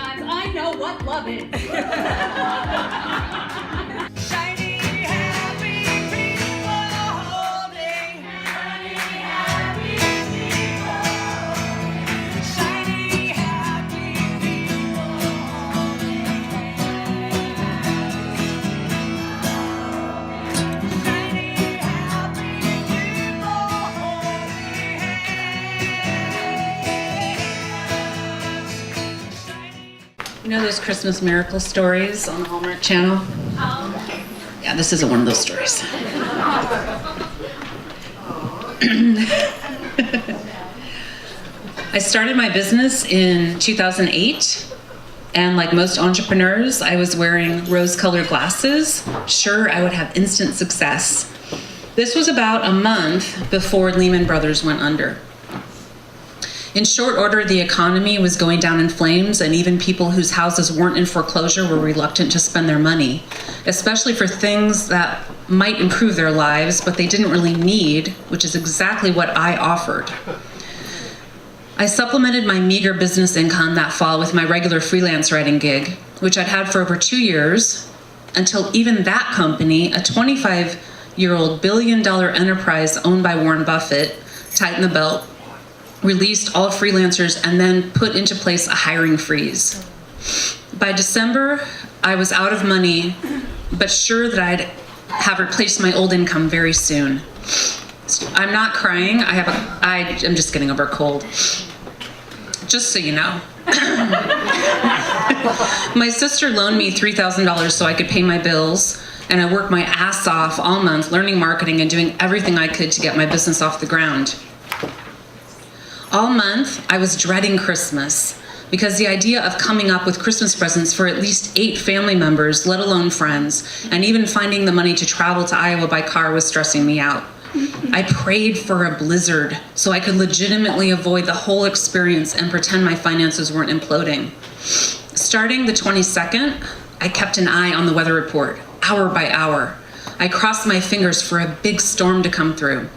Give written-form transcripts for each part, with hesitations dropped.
times I know what love is. Shiny, happy people holding. Shiny, happy people. Shiny, happy people holding hands. Shiny, happy people holding hands. You know those Christmas miracle stories on the Hallmark Channel? Yeah, this isn't one of those stories. I started my business in 2008, and like most entrepreneurs, I was wearing rose-colored glasses. Sure, I would have instant success. This was about a month before Lehman Brothers went under. In short order, the economy was going down in flames, and even people whose houses weren't in foreclosure were reluctant to spend their money, especially for things that might improve their lives, but they didn't really need, which is exactly what I offered. I supplemented my meager business income that fall with my regular freelance writing gig, which I'd had for over 2 years, until even that company, a 25-year-old billion-dollar enterprise owned by Warren Buffett, tightened the belt, released all freelancers, and then put into place a hiring freeze. By December, I was out of money, but sure that I'd have replaced my old income very soon. I'm not crying. I'm just getting over a cold. Just so you know. My sister loaned me $3,000 so I could pay my bills, and I worked my ass off all month learning marketing and doing everything I could to get my business off the ground. All month, I was dreading Christmas because the idea of coming up with Christmas presents for at least 8 family members, let alone friends, and even finding the money to travel to Iowa by car was stressing me out. I prayed for a blizzard so I could legitimately avoid the whole experience and pretend my finances weren't imploding. Starting the 22nd, I kept an eye on the weather report, hour by hour. I crossed my fingers for a big storm to come through.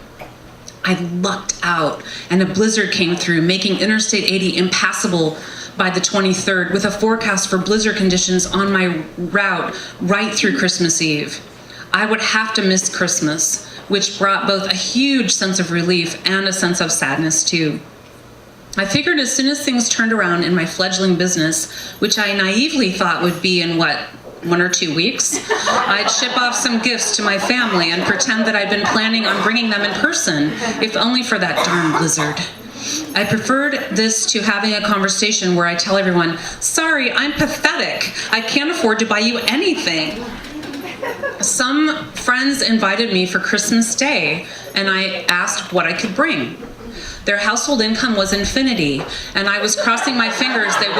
I lucked out, and a blizzard came through, making Interstate 80 impassable by the 23rd, with a forecast for blizzard conditions on my route right through Christmas Eve. I would have to miss Christmas, which brought both a huge sense of relief and a sense of sadness too. I figured as soon as things turned around in my fledgling business, which I naively thought would be in 1 or 2 weeks, I'd ship off some gifts to my family and pretend that I'd been planning on bringing them in person, if only for that darn blizzard. I preferred this to having a conversation where I tell everyone, sorry, I'm pathetic. I can't afford to buy you anything. Some friends invited me for Christmas Day, and I asked what I could bring. Their household income was infinity, and I was crossing my fingers they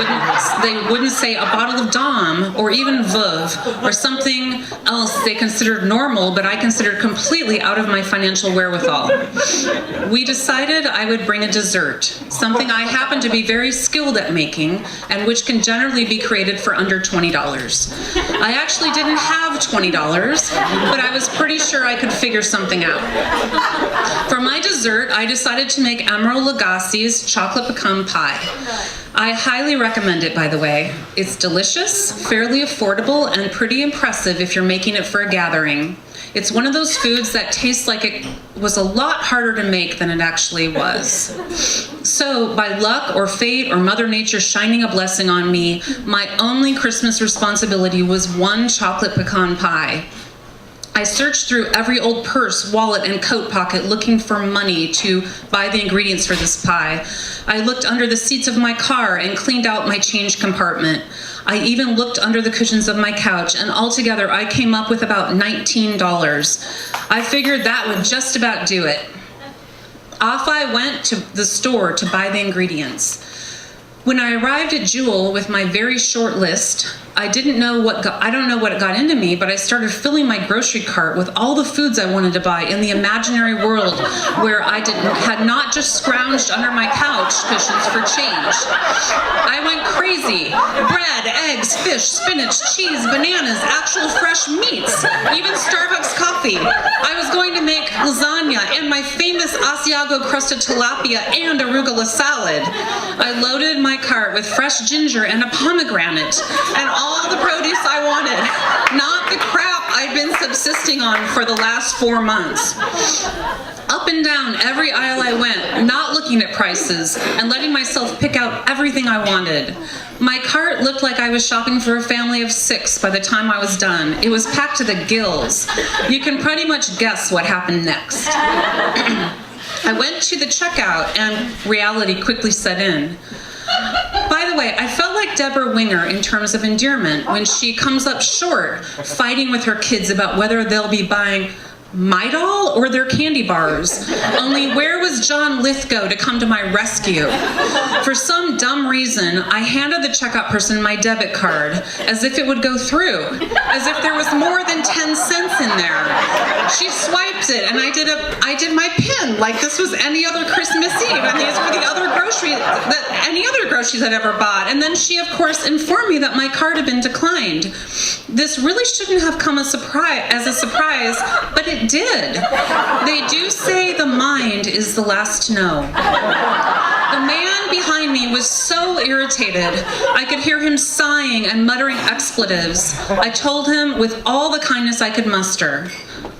wouldn't say a bottle of Dom or even Veuve or something else they considered normal, but I considered completely out of my financial wherewithal. We decided I would bring a dessert, something I happen to be very skilled at making and which can generally be created for under $20. I actually didn't have $20, but I was pretty sure I could figure something out. For my dessert, I decided to make Emeril Lagasse's chocolate pecan pie. I highly recommend it, by the way. It's delicious, fairly affordable, and pretty impressive if you're making it for a gathering. It's one of those foods that tastes like it was a lot harder to make than it actually was. So, by luck or fate or Mother Nature shining a blessing on me, my only Christmas responsibility was 1 chocolate pecan pie. I searched through every old purse, wallet, and coat pocket looking for money to buy the ingredients for this pie. I looked under the seats of my car and cleaned out my change compartment. I even looked under the cushions of my couch, and altogether I came up with about $19. I figured that would just about do it. Off I went to the store to buy the ingredients. When I arrived at Jewel with my very short list, I don't know what got into me, but I started filling my grocery cart with all the foods I wanted to buy in the imaginary world where I had not just scrounged under my couch cushions for change. I went crazy crazy. Bread, eggs, fish, spinach, cheese, bananas, actual fresh meats, even Starbucks coffee. I was going to make lasagna and my famous Asiago crusted tilapia and arugula salad. I loaded my cart with fresh ginger and a pomegranate and all the produce I wanted, not the crap I'd been subsisting on for the last 4 months. Up and down every aisle I went, not looking at prices and letting myself pick out everything I wanted. My cart looked like I was shopping for a family of 6 by the time I was done. It was packed to the gills. You can pretty much guess what happened next. I went to the checkout and reality quickly set in. By the way, I felt like Deborah Winger in terms of endearment when she comes up short fighting with her kids about whether they'll be buying my doll or their candy bars. Only where was John Lithgow to come to my rescue? For some dumb reason, I handed the checkout person my debit card as if it would go through, as if there was more than 10 cents in there. She swiped it and I did my PIN like this was any other Christmas Eve and these were the other any other groceries I'd ever bought. And then she of course informed me that my card had been declined. This really shouldn't have come as a surprise, but it did. They do say the mind is the last to know. The man behind me was so irritated. I could hear him sighing and muttering expletives. I told him with all the kindness I could muster,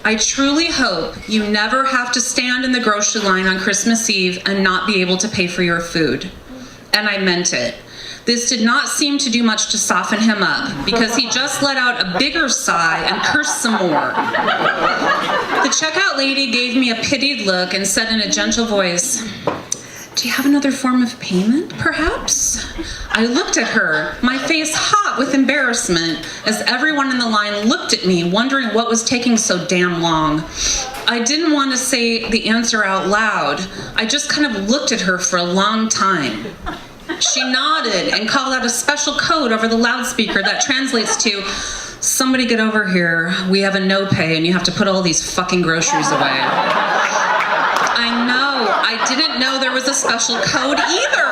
I truly hope you never have to stand in the grocery line on Christmas Eve and not be able to pay for your food. And I meant it. This did not seem to do much to soften him up because he just let out a bigger sigh and cursed some more. The checkout lady gave me a pitied look and said in a gentle voice, "Do you have another form of payment, perhaps?" I looked at her, my face hot with embarrassment, as everyone in the line looked at me, wondering what was taking so damn long. I didn't want to say the answer out loud. I just kind of looked at her for a long time. She nodded and called out a special code over the loudspeaker that translates to, "Somebody get over here. We have a no pay and you have to put all these fucking groceries away." I know. I didn't know there was a special code either.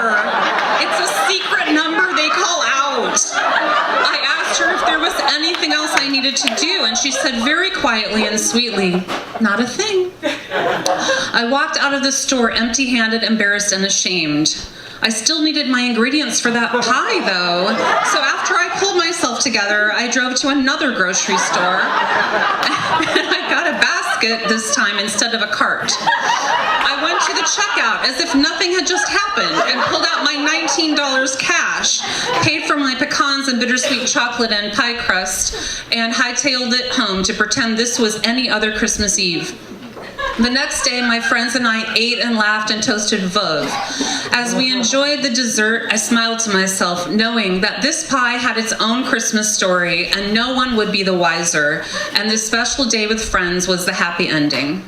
It's a secret number they call out. I asked her if there was anything else I needed to do, and she said very quietly and sweetly, "Not a thing." I walked out of the store empty-handed, embarrassed, and ashamed. I still needed my ingredients for that pie, though. So after I pulled myself together, I drove to another grocery store. And I got a basket this time instead of a cart. I went to the checkout as if nothing had just happened and pulled out my $19 cash, paid for my pecans and bittersweet chocolate and pie crust, and hightailed it home to pretend this was any other Christmas Eve. The next day, my friends and I ate and laughed and toasted Veuve. As we enjoyed the dessert, I smiled to myself, knowing that this pie had its own Christmas story and no one would be the wiser, and this special day with friends was the happy ending.